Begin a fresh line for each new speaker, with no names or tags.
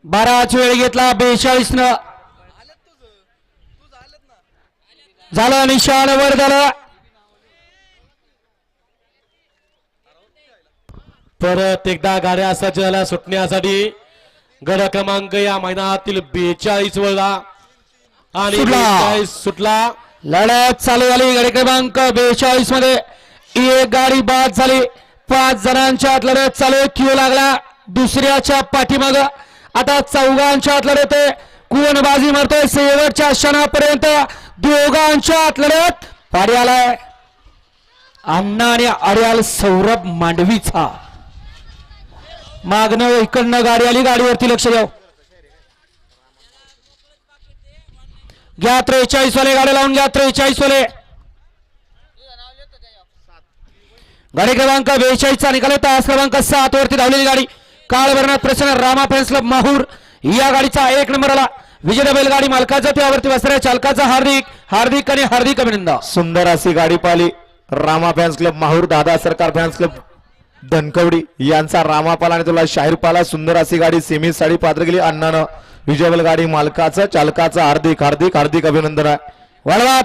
12 वेळ घेतला 42 न झालं निशाण वर झालं.
परत एकदा गाड्या सज्जला सुटण्यासाठी गड क्रमांक या मैदानातील 42 वळला आणि
सुटला.
42 सुटला.
लढत चालू झाली. गाडी क्रमांक 42 मध्ये एक गाडी बाद झाली. 5 जणांच्या आत लढत चालू. क्यू लागला दुसऱ्याच्या पाठीमाग. आता चौघांच्या आत लढत आहे. कोण बाजी मारतोय शेवटच्या क्षणापर्यंत दोघांच्या आत लढत. पाडी आलाय अण्णा आणि अड्याल सौरभ मांडवीचा. मागणं इकडनं गाडी आली. गाडीवरती लक्ष द्या. घ्या 43 वाले गाडी लावून घ्या. 43 वाले गाडी क्रमांक 42 चा निकाल तास क्रमांक 7 वरती धावलेली गाडी काळवर्णात प्रसन्न रामा फॅन्स क्लब माहूर या गाडीचा 1 नंबर आला. विजय बैलगाडी मालकाचा त्यावरती बसणाऱ्या चालकाचा हार्दिक हार्दिक आणि हार्दिक अभिनंदन.
सुंदर अशी गाडी पाहिली. रामा फॅन्स क्लब माहूर, दादा सरकार फॅन्स क्लब धनकवडी यांचा रामापाला आणि तुला शाहीरपाला. सुंदर अशी गाडी सेमी साडी पात्र गेली. अण्णानं विजय बैलगाडी मालकाचं चालकाचं हार्दिक हार्दिक हार्दिक अभिनंदन आहे.
वळवा